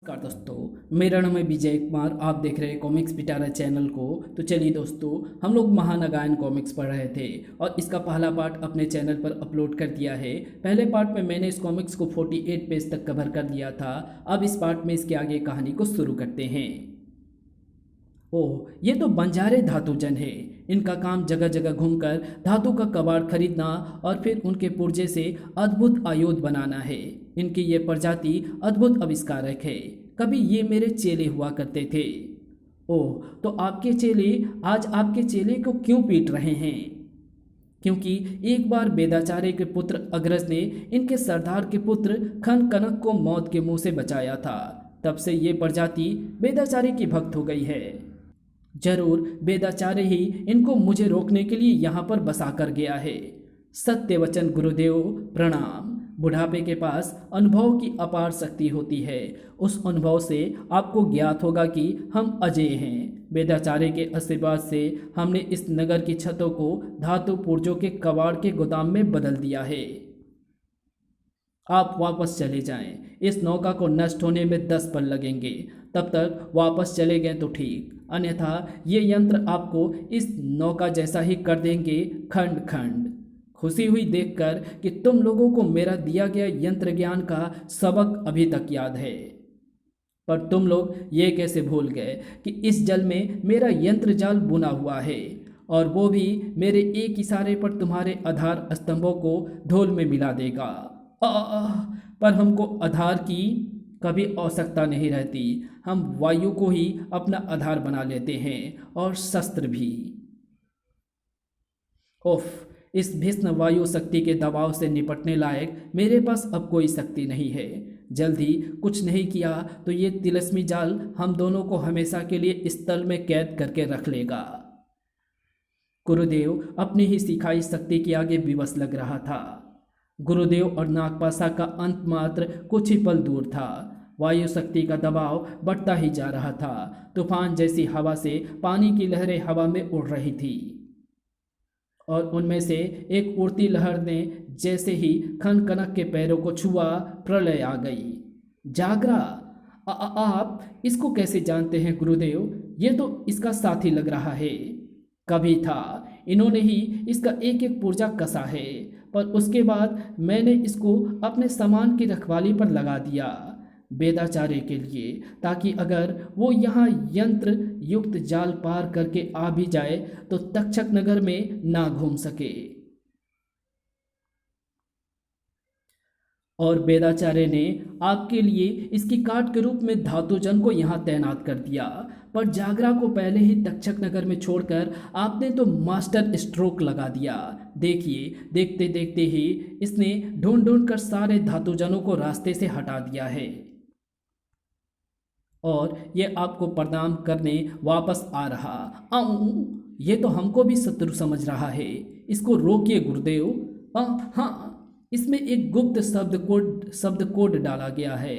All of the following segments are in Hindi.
नमस्कार दोस्तों, मेरा नाम है विजय कुमार। आप देख रहे हैं कॉमिक्स पिटारा चैनल को। तो चलिए दोस्तों, हम लोग महानगायन कॉमिक्स पढ़ रहे थे और इसका पहला पार्ट अपने चैनल पर अपलोड कर दिया है। पहले पार्ट में मैंने इस कॉमिक्स को 48 पेज तक कवर कर दिया था। अब इस पार्ट में इसके आगे कहानी को शुरू करते हैं। ओह, ये तो बंजारे धातुजन है। इनका काम जगह जगह घूमकर धातु का कबाड़ खरीदना और फिर उनके पुर्जे से अद्भुत आयुध बनाना है। इनकी ये प्रजाति अद्भुत आविष्कारक है। कभी ये मेरे चेले हुआ करते थे। ओह, तो आपके चेले आज आपके चेले को क्यों पीट रहे हैं? क्योंकि एक बार वेदाचार्य के पुत्र अग्रज ने इनके सरदार के पुत्र खन कनक को मौत के मुंह से बचाया था। तब से ये प्रजाति वेदाचार्य की भक्त हो गई है। जरूर वेदाचार्य ही इनको मुझे रोकने के लिए यहाँ पर बसा कर गया है। सत्य वचन गुरुदेव, प्रणाम। बुढ़ापे के पास अनुभव की अपार शक्ति होती है। उस अनुभव से आपको ज्ञात होगा कि हम अजय हैं। वेदाचार्य के आशीर्वाद से हमने इस नगर की छतों को धातु पुर्जों के कबाड़ के गोदाम में बदल दिया है। आप वापस चले जाएं। इस नौका को नष्ट होने में 10 पल लगेंगे। तब तक वापस चले गए तो ठीक, अन्यथा ये यंत्र आपको इस नौका जैसा ही कर देंगे, खंड खंड। खुशी हुई देखकर कि तुम लोगों को मेरा दिया गया यंत्र ज्ञान का सबक अभी तक याद है। पर तुम लोग ये कैसे भूल गए कि इस जल में मेरा यंत्र जाल बुना हुआ है, और वो भी मेरे एक इशारे पर तुम्हारे आधार स्तंभों को धूल में मिला देगा। पर हमको आधार की कभी आवश्यकता नहीं रहती। हम वायु को ही अपना आधार बना लेते हैं, और शस्त्र भी। उफ, इस भीष्म वायु शक्ति के दबाव से निपटने लायक मेरे पास अब कोई शक्ति नहीं है। जल्दी कुछ नहीं किया तो ये तिलस्मी जाल हम दोनों को हमेशा के लिए इस तल में कैद करके रख लेगा। गुरुदेव अपनी ही सिखाई शक्ति के आगे विवश लग रहा था। गुरुदेव और नागपाशा का अंत मात्र कुछ ही पल दूर था। वायु शक्ति का दबाव बढ़ता ही जा रहा था। तूफान जैसी हवा से पानी की लहरें हवा में उड़ रही थी, और उनमें से एक उड़ती लहर ने जैसे ही खन कनक के पैरों को छुआ, प्रलय आ गई। जागरा, आप इसको कैसे जानते हैं गुरुदेव? ये तो इसका साथी लग रहा है। कभी था, इन्होंने ही इसका एक एक पुर्जा कसा है, पर उसके बाद मैंने इसको अपने सामान की रखवाली पर लगा दिया, वेदाचार्य के लिए, ताकि अगर वो यहाँ यंत्र युक्त जाल पार करके आ भी जाए तो तक्षक नगर में ना घूम सके। और वेदाचार्य ने आपके लिए इसकी काट के रूप में धातुजन को यहाँ तैनात कर दिया। पर जागरा को पहले ही तक्षक नगर में छोड़कर आपने तो मास्टर स्ट्रोक लगा दिया। देखिए, देखते देखते ही इसने ढूंढ ढूंढ कर सारे धातुजनों को रास्ते से हटा दिया है, और ये आपको प्रणाम करने वापस आ रहा। ये तो हमको भी शत्रु समझ रहा है। इसको रोकिए गुरुदेव। हाँ, इसमें एक गुप्त शब्द कोड डाला गया है।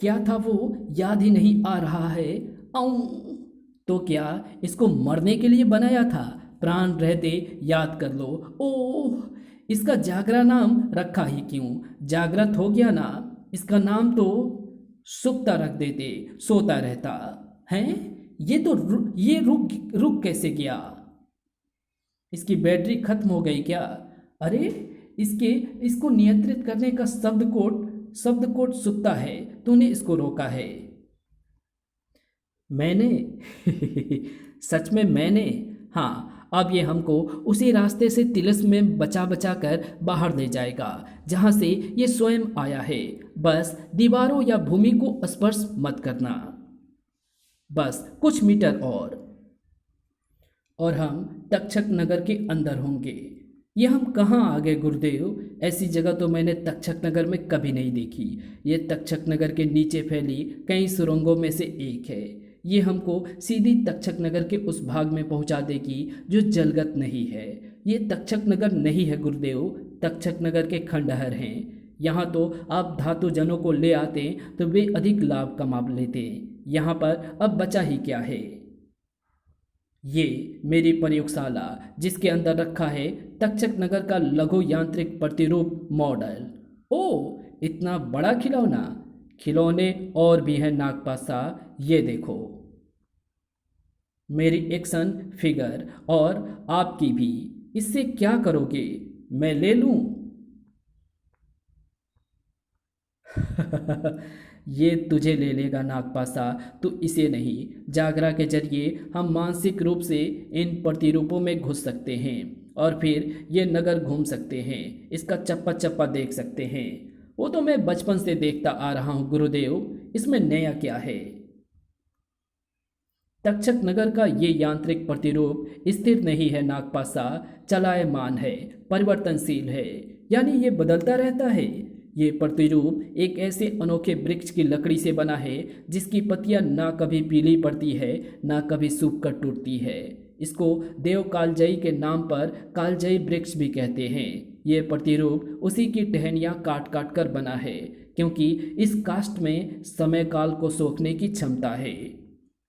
क्या था वो याद ही नहीं आ रहा है। तो क्या इसको मरने के लिए बनाया था? प्राण रहते याद कर लो। ओह, इसका जागरा नाम रखा ही क्यों? जागृत हो गया ना। इसका नाम तो सुप्ता रख देते, सोता रहता है। ये तो रुक कैसे गया? इसकी बैटरी खत्म हो गई क्या? अरे, इसको नियंत्रित करने का शब्द कोड सुप्ता है। तूने इसको रोका है। मैंने? सच में मैंने? हाँ, अब ये हमको उसी रास्ते से तिलस्म में बचा बचा कर बाहर ले जाएगा जहाँ से ये स्वयं आया है। बस दीवारों या भूमि को स्पर्श मत करना। बस कुछ मीटर और हम तक्षक नगर के अंदर होंगे। ये हम कहाँ आ गए गुरुदेव? ऐसी जगह तो मैंने तक्षक नगर में कभी नहीं देखी। ये तक्षक नगर के नीचे फैली कई सुरंगों में से एक है। ये हमको सीधी तक्षक नगर के उस भाग में पहुंचा देगी जो जलगत नहीं है। ये तक्षक नगर नहीं है गुरुदेव, तक्षक नगर के खंडहर हैं। यहाँ तो आप धातुजनों को ले आते तो वे अधिक लाभ कमा लेते। यहाँ पर अब बचा ही क्या है? ये मेरी प्रयोगशाला, जिसके अंदर रखा है तक्षक नगर का लघु यांत्रिक प्रतिरूप मॉडल। ओ, इतना बड़ा खिलौना! खिलौने और भी हैं नागपासा, ये देखो। मेरी एक्शन फिगर और आपकी भी। इससे क्या करोगे? मैं ले लूं? ये तुझे ले लेगा नागपासा, तू इसे नहीं। जागरा के जरिए हम मानसिक रूप से इन प्रतिरूपों में घुस सकते हैं और फिर ये नगर घूम सकते हैं, इसका चप्पा चप्पा देख सकते हैं। वो तो मैं बचपन से देखता आ रहा हूँ गुरुदेव, इसमें नया क्या है? तक्षक नगर का ये यांत्रिक प्रतिरूप स्थिर नहीं है नागपासा, चलायमान है, परिवर्तनशील है। यानी ये बदलता रहता है। ये प्रतिरूप एक ऐसे अनोखे वृक्ष की लकड़ी से बना है जिसकी पत्तियां ना कभी पीली पड़ती है, ना कभी सूख कर टूटती है। इसको देव कालजयी के नाम पर कालजयी वृक्ष भी कहते हैं। ये प्रतिरूप उसी की टहनियाँ काट काट कर बना है, क्योंकि इस काष्ठ में समय काल को सोखने की क्षमता है।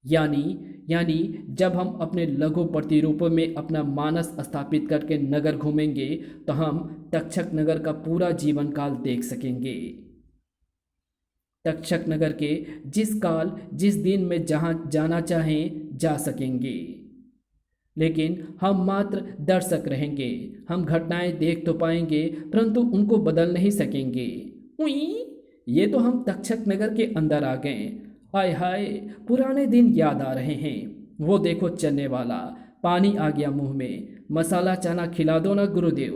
यानी यानी जब हम अपने लघु प्रतिरूपों में अपना मानस स्थापित करके नगर घूमेंगे तो हम तक्षक नगर का पूरा जीवन काल देख सकेंगे। तक्षक नगर के जिस काल जिस दिन में जहाँ जाना चाहें जा सकेंगे। लेकिन हम मात्र दर्शक रहेंगे। हम घटनाएं देख तो पाएंगे परंतु उनको बदल नहीं सकेंगे। उई, ये तो हम तक्षक नगर के अंदर आ गए। हाय हाय, पुराने दिन याद आ रहे हैं। वो देखो चलने वाला, पानी आ गया मुंह में। मसाला चना खिला दो ना गुरुदेव।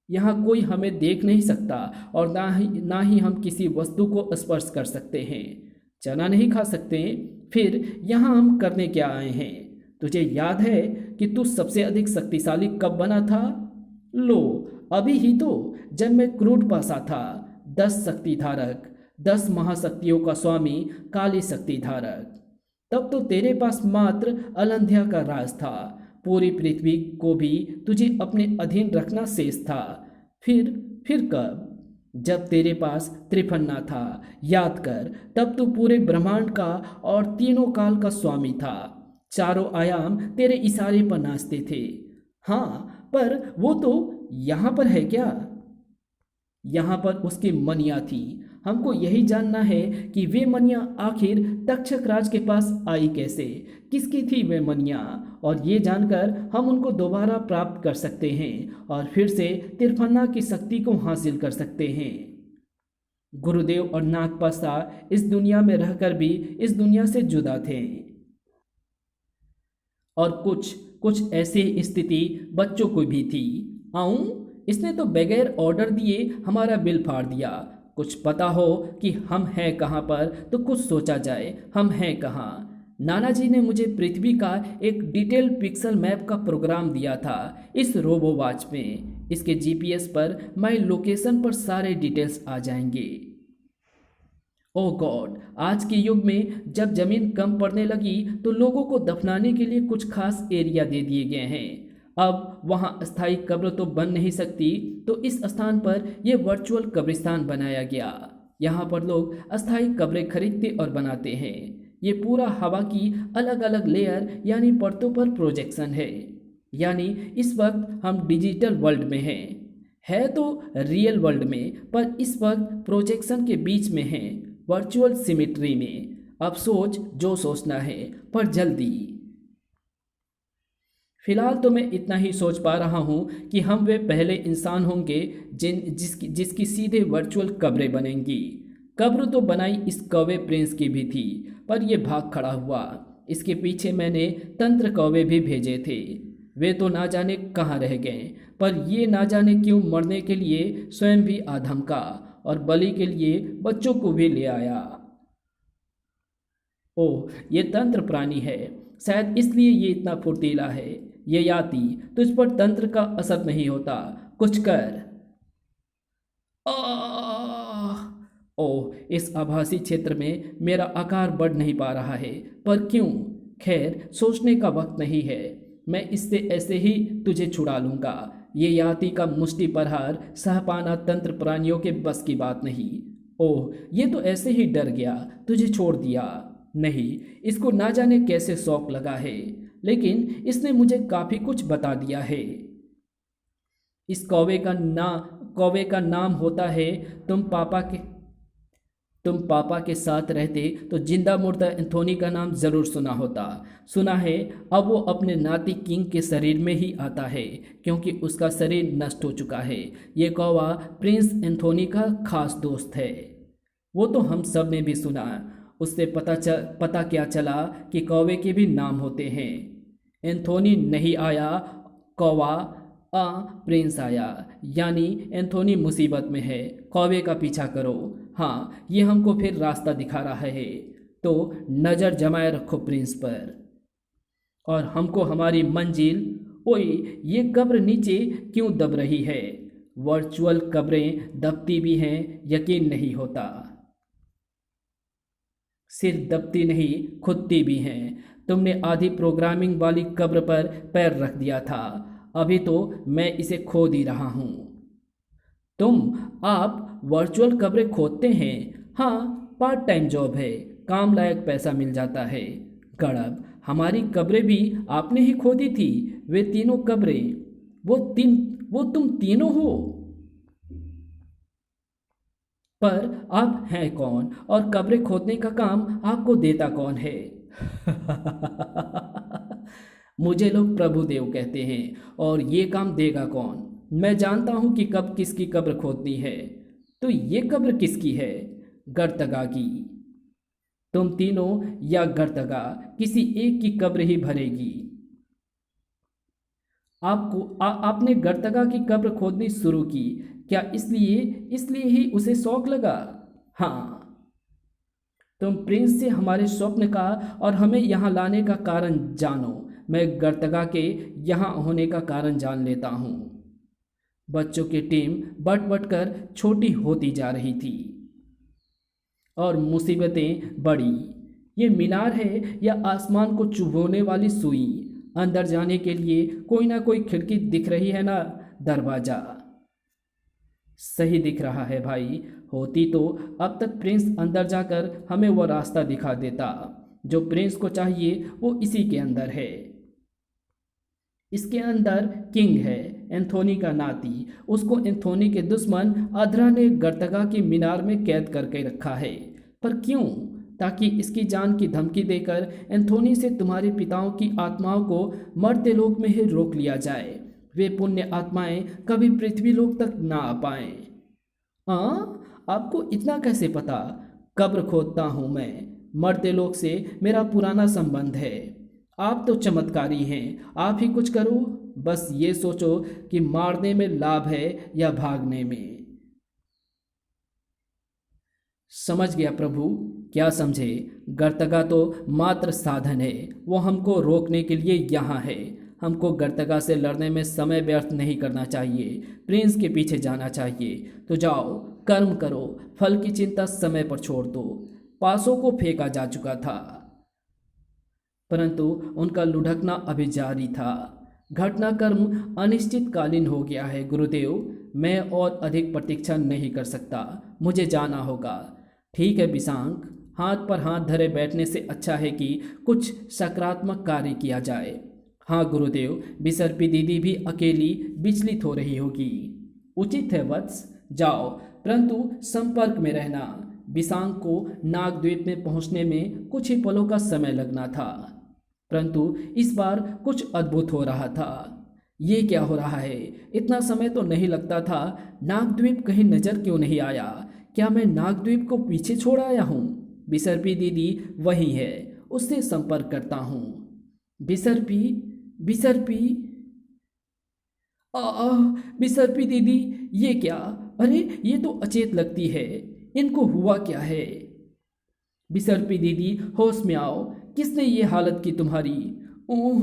यहाँ कोई हमें देख नहीं सकता और ना ही हम किसी वस्तु को स्पर्श कर सकते हैं। चना नहीं खा सकते, फिर यहाँ हम करने क्या आए हैं? तुझे याद है कि तू सबसे अधिक शक्तिशाली कब बना था? लो, अभी ही तो, जब मैं क्रूड पासा था। 10 शक्तिधारक, 10 महाशक्तियों का स्वामी, काली शक्तिधारक। तब तो तेरे पास मात्र अलंध्या का राज था। पूरी पृथ्वी को भी तुझे अपने अधीन रखना शेष था। फिर कब? जब तेरे पास त्रिफन्ना था, याद कर। तब तू पूरे ब्रह्मांड का और तीनों काल का स्वामी था। चारों आयाम तेरे इशारे पर नाचते थे। हाँ, पर वो तो यहाँ पर है क्या? यहाँ पर उसकी मनिया थी। हमको यही जानना है कि वे मनिया आखिर तक्षक राज के पास आई कैसे, किसकी थी वे मनिया, और ये जानकर हम उनको दोबारा प्राप्त कर सकते हैं और फिर से तिरफन्ना की शक्ति को हासिल कर सकते हैं। गुरुदेव और नागपासा इस दुनिया में रहकर भी इस दुनिया से जुदा थे। और कुछ कुछ ऐसी स्थिति बच्चों को भी थी। आऊं? इसने तो बगैर ऑर्डर दिए हमारा बिल फाड़ दिया। कुछ पता हो कि हम हैं कहाँ पर तो कुछ सोचा जाए, हम हैं कहाँ। नाना जी ने मुझे पृथ्वी का एक डिटेल पिक्सल मैप का प्रोग्राम दिया था इस रोबो वॉच में। इसके जीपीएस पर माई लोकेशन पर सारे डिटेल्स आ जाएंगे। ओह गॉड, आज के युग में जब जमीन कम पड़ने लगी तो लोगों को दफनाने के लिए कुछ खास एरिया दे दिए गए हैं। अब वहाँ अस्थायी कब्र तो बन नहीं सकती, तो इस स्थान पर यह वर्चुअल कब्रिस्तान बनाया गया। यहाँ पर लोग अस्थायी कब्रें खरीदते और बनाते हैं। ये पूरा हवा की अलग अलग लेयर यानी परतों पर प्रोजेक्शन है। यानी इस वक्त हम डिजिटल वर्ल्ड में हैं, है तो रियल वर्ल्ड में, पर इस वक्त प्रोजेक्शन के बीच में हैं, वर्चुअल सिमेट्री में। अब सोच जो सोचना है, पर जल्दी। फिलहाल तो मैं इतना ही सोच पा रहा हूँ कि हम वे पहले इंसान होंगे जिसकी सीधे वर्चुअल कब्रें बनेंगी। कब्र तो बनाई इस कौवे प्रिंस की भी थी, पर यह भाग खड़ा हुआ। इसके पीछे मैंने तंत्र कौवे भी भेजे थे। वे तो ना जाने कहाँ रह गए, पर ये ना जाने क्यों मरने के लिए स्वयं भी आ धमका और बलि के लिए बच्चों को भी ले आया। ओह, ये तंत्र प्राणी है, शायद इसलिए ये इतना फुर्तीला है। ये याति, तुझ पर तंत्र का असर नहीं होता, कुछ कर। आह! ओह, इस आभासी क्षेत्र में मेरा आकार बढ़ नहीं पा रहा है, पर क्यों? खैर, सोचने का वक्त नहीं है। मैं इससे ऐसे ही तुझे छुड़ा लूंगा। ये याति का मुष्टि प्रहार सह पाना तंत्र प्राणियों के बस की बात नहीं। ओह, ये तो ऐसे ही डर गया, तुझे छोड़ दिया। नहीं, इसको ना जाने कैसे शौक लगा है, लेकिन इसने मुझे काफ़ी कुछ बता दिया है। इस कौवे का नाम होता है तुम पापा के तुम पापा के साथ रहते तो जिंदा मुर्दा एंथोनी का नाम जरूर सुना होता। सुना है अब वो अपने नाती किंग के शरीर में ही आता है, क्योंकि उसका शरीर नष्ट हो चुका है। ये कौवा प्रिंस एंथोनी का खास दोस्त है। वो तो हम सब ने भी सुना। उससे पता क्या चला कि कौवे के भी नाम होते हैं। एंथोनी नहीं आया, कौवा प्रिंस आया, यानी एंथोनी मुसीबत में है। कौवे का पीछा करो। हाँ, ये हमको फिर रास्ता दिखा रहा है, तो नज़र जमाए रखो प्रिंस पर। और हमको हमारी मंजिल। ओए, ये कब्र नीचे क्यों दब रही है? वर्चुअल कब्रें दबती भी हैं, यकीन नहीं होता। सिर्फ दबती नहीं, खुदती भी हैं। तुमने आधी प्रोग्रामिंग वाली कब्र पर पैर रख दिया था, अभी तो मैं इसे खोद ही रहा हूँ। आप वर्चुअल कब्रें खोदते हैं? हाँ, पार्ट टाइम जॉब है, काम लायक पैसा मिल जाता है। गड़ब, हमारी कब्रें भी आपने ही खोदी थी। वे तीनों कब्रें, वो तुम तीनों हो। पर आप हैं कौन, और कब्रें खोदने का काम आपको देता कौन है? मुझे लोग प्रभुदेव कहते हैं, और ये काम देगा कौन? मैं जानता हूं कि कब किसकी कब्र खोदनी है। तो ये कब्र किसकी है? गर्तगा की। तुम तीनों या गर्तगा किसी एक की कब्र ही भरेगी। आपने गर्तगा की कब्र खोदनी शुरू की क्या? इसलिए ही उसे शौक लगा? हाँ, तुम प्रिंस से हमारे स्वप्न का और हमें यहाँ लाने का कारण जानो। मैं गर्तगा के यहाँ होने का कारण जान लेता हूँ। बच्चों की टीम बट बट कर छोटी होती जा रही थी और मुसीबतें बड़ी। ये मीनार है या आसमान को चुभोने वाली सुई? अंदर जाने के लिए कोई ना कोई खिड़की दिख रही है ना दरवाजा? सही दिख रहा है भाई। होती तो अब तक प्रिंस अंदर जाकर हमें वो रास्ता दिखा देता। जो प्रिंस को चाहिए वो इसी के अंदर है। इसके अंदर किंग है, एंथोनी का नाती। उसको एंथोनी के दुश्मन अधरा ने गर्तगा के मीनार में कैद करके रखा है। पर क्यों? ताकि इसकी जान की धमकी देकर एंथोनी से तुम्हारे पिताओं की आत्माओं को मर्त्य लोक में ही रोक लिया जाए। वे पुण्य आत्माएं कभी पृथ्वी लोक तक ना आ पाए। आपको इतना कैसे पता? कब्र खोदता हूँ मैं, मर्त्य लोक से मेरा पुराना संबंध है। आप तो चमत्कारी हैं, आप ही कुछ करो। बस ये सोचो कि मारने में लाभ है या भागने में। समझ गया प्रभु। क्या समझे? गर्तगा तो मात्र साधन है, वो हमको रोकने के लिए यहाँ है। हमको गर्तगा से लड़ने में समय व्यर्थ नहीं करना चाहिए, प्रिंस के पीछे जाना चाहिए। तो जाओ, कर्म करो, फल की चिंता समय पर छोड़ दो। पासों को फेंका जा चुका था, परंतु उनका लुढ़कना अभी जारी था। घटनाक्रम अनिश्चितकालीन हो गया है गुरुदेव। मैं और अधिक प्रतीक्षा नहीं कर सकता, मुझे जाना होगा। ठीक है बिसांक, हाथ पर हाथ धरे बैठने से अच्छा है कि कुछ सकारात्मक कार्य किया जाए। हाँ गुरुदेव, बिसर्पी दीदी भी अकेली विचलित हो रही होगी। उचित है वत्स, जाओ, परंतु संपर्क में रहना। बिसांक को नागद्वीप में पहुंचने में कुछ ही पलों का समय लगना था, परंतु इस बार कुछ अद्भुत हो रहा था। ये क्या हो रहा है? इतना समय तो नहीं लगता था। नागद्वीप कहीं नजर क्यों नहीं आया? क्या मैं नागद्वीप को पीछे छोड़ आया हूँ? बिसर्पी दीदी वही है, उससे संपर्क करता हूँ। बिसर्पी बिसर्पी बिसर्पी दीदी, ये क्या? अरे ये तो अचेत लगती है, इनको हुआ क्या है? बिसर्पी दीदी होश में आओ, किसने ये हालत की तुम्हारी? ओह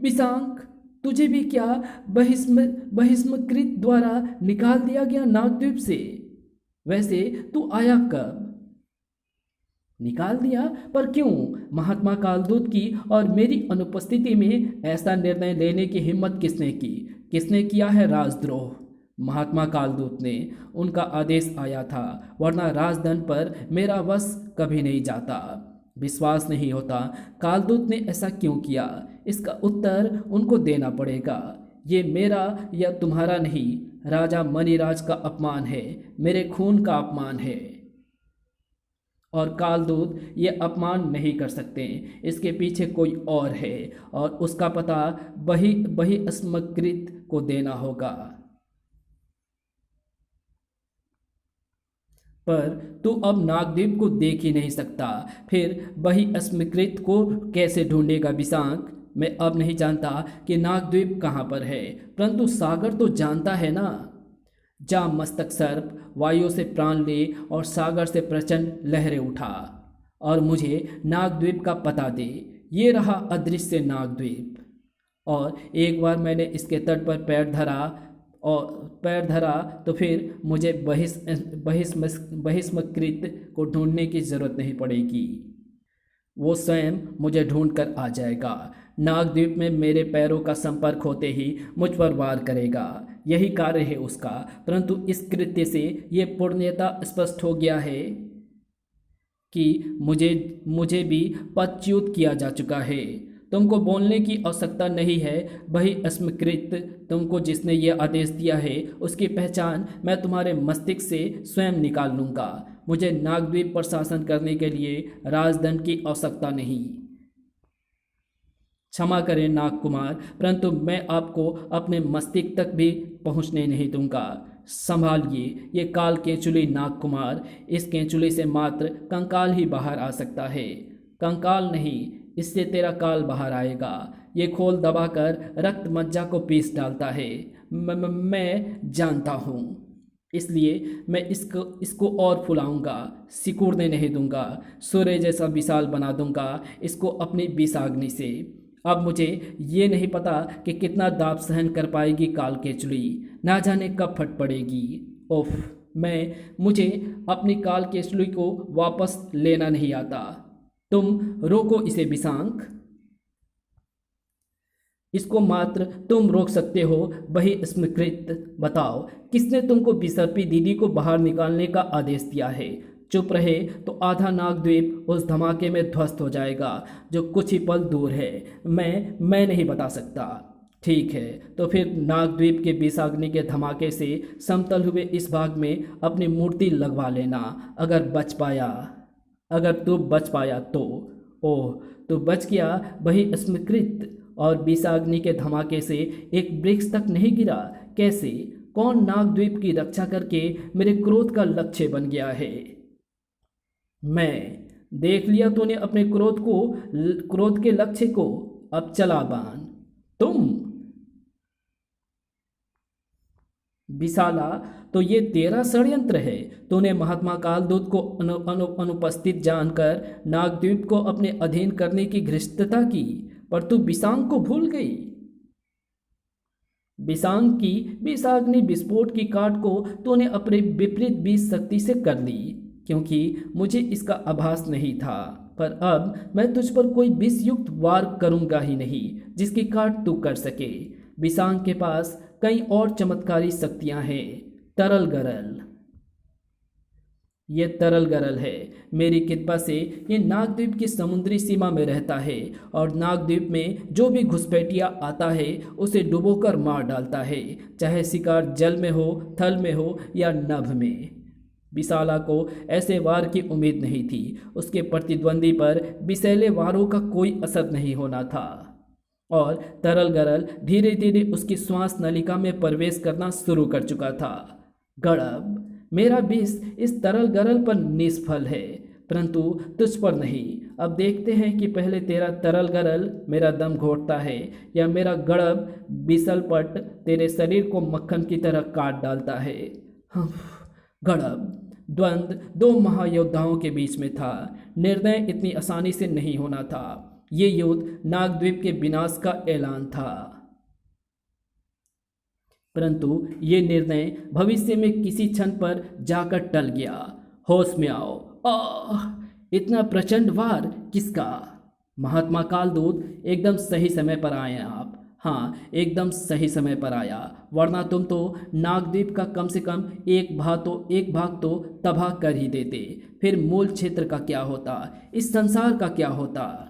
बिसांक, तुझे भी क्या बहिष्मकृत द्वारा निकाल दिया गया नागद्वीप से? वैसे तू आया कब? निकाल दिया? पर क्यों? महात्मा कालदूत की और मेरी अनुपस्थिति में ऐसा निर्णय लेने की हिम्मत किसने की? किसने किया है राजद्रोह? महात्मा कालदूत ने। उनका आदेश आया था, वरना राजधन पर मेरा वश कभी नहीं जाता। विश्वास नहीं होता कालदूत ने ऐसा क्यों किया। इसका उत्तर उनको देना पड़ेगा। ये मेरा या तुम्हारा नहीं, राजा मणिराज का अपमान है, मेरे खून का अपमान है। और कालदूत ये अपमान नहीं कर सकते। इसके पीछे कोई और है और उसका पता वही वही अस्मकृत को देना होगा। पर तू अब नागद्वीप को देख ही नहीं सकता, फिर वही अस्मकृत को कैसे ढूंढेगा बिसांक? मैं अब नहीं जानता कि नागद्वीप कहाँ पर है, परंतु सागर तो जानता है ना। जा मस्तक सर्प, वायु से प्राण ले और सागर से प्रचंड लहरें उठा और मुझे नागद्वीप का पता दे। ये रहा अदृश्य नागद्वीप। और एक बार मैंने इसके तट पर पैर धरा तो फिर मुझे बहिष्मकृत को ढूंढने की जरूरत नहीं पड़ेगी। वो स्वयं मुझे ढूंढ कर आ जाएगा। नागद्वीप में मेरे पैरों का संपर्क होते ही मुझ पर वार करेगा। यही कार्य है उसका। परंतु इस कृत्य से ये पूर्णतया स्पष्ट हो गया है कि मुझे भी पदच्युत किया जा चुका है। तुमको बोलने की आवश्यकता नहीं है। वही अस्मकृत तुमको जिसने ये आदेश दिया है उसकी पहचान मैं तुम्हारे मस्तिष्क से स्वयं निकाल लूँगा। मुझे नागद्वीप पर शासन करने के लिए राजदंड की आवश्यकता नहीं। क्षमा करें नागकुमार, परंतु मैं आपको अपने मस्तिष्क तक भी पहुंचने नहीं दूंगा। संभालिए ये काल केंचुली नागकुमार। इस केंचुली से मात्र कंकाल ही बाहर आ सकता है। कंकाल नहीं, इससे तेरा काल बाहर आएगा। ये खोल दबाकर रक्त मज्जा को पीस डालता है। मैं जानता हूँ, इसलिए मैं इसको और फुलाऊंगा, सिकुड़ने नहीं दूंगा। सूर्य जैसा विशाल बना दूंगा इसको अपनी विषाग्नि से। अब मुझे ये नहीं पता कि कितना दाब सहन कर पाएगी काल केचुली, ना जाने कब फट पड़ेगी। ओफ, मुझे अपनी काल केचुली को वापस लेना नहीं आता। तुम रोको इसे बिसांक, इसको मात्र तुम रोक सकते हो। वही स्मृत, बताओ किसने तुमको बिसर्पी दीदी को बाहर निकालने का आदेश दिया है? चुप रहे तो आधा नागद्वीप उस धमाके में ध्वस्त हो जाएगा जो कुछ ही पल दूर है। मैं नहीं बता सकता। ठीक है, तो फिर नागद्वीप के विषाग्नि के धमाके से समतल हुए इस भाग में अपनी मूर्ति लगवा लेना। अगर तू बच पाया तो। ओह, तू बच गया। वही स्मृत और विषाग्नि के धमाके से एक वृक्ष तक नहीं गिरा। कैसे? कौन नागद्वीप की रक्षा करके मेरे क्रोध का लक्ष्य बन गया है? मैं देख लिया तूने अपने क्रोध के लक्ष्य को। अब चला बान। तुम विशाला, तो ये तेरा षड्यंत्र है। तूने महात्मा कालदूत को अनुपस्थित जानकर नागद्वीप को अपने अधीन करने की घृष्टता की, पर तू बिसांग को भूल गई। बिसांग की विषाग्नि विस्फोट की काट को तूने अपने विपरीत बीज शक्ति से कर ली, क्योंकि मुझे इसका आभास नहीं था। पर अब मैं तुझ पर कोई विष युक्त वार करूंगा ही नहीं जिसकी काट तू कर सके। बिसांग के पास कई और चमत्कारी शक्तियां हैं। तरल गरल, ये तरल गरल है। मेरी कृपा से ये नागद्वीप की समुद्री सीमा में रहता है और नागद्वीप में जो भी घुसपैठिया आता है उसे डुबोकर मार डालता है, चाहे शिकार जल में हो, थल में हो या नभ में। विशाला को ऐसे वार की उम्मीद नहीं थी। उसके प्रतिद्वंदी पर विषैले वारों का कोई असर नहीं होना था और तरल गरल धीरे धीरे उसकी श्वास नलिका में प्रवेश करना शुरू कर चुका था। गड़ब, मेरा विष इस तरल गरल पर निष्फल है, परंतु तुझ पर नहीं। अब देखते हैं कि पहले तेरा तरल गरल मेरा दम घोटता है या मेरा गड़ब बिसलपट तेरे शरीर को मक्खन की तरह काट डालता है। गड़ब, द्वंद्व दो महायोद्धाओं के बीच में था। निर्णय इतनी आसानी से नहीं होना था। ये युद्ध नागद्वीप के विनाश का ऐलान था, परंतु ये निर्णय भविष्य में किसी क्षण पर जाकर टल गया। होश में आओ। इतना प्रचंड वार किसका? महात्मा कालदूत, एकदम सही समय पर आए आप। हाँ, एकदम सही समय पर आया, वरना तुम तो नागद्वीप का कम से कम एक भाग तो तबाह कर ही देते। फिर मूल क्षेत्र का क्या होता? इस संसार का क्या होता?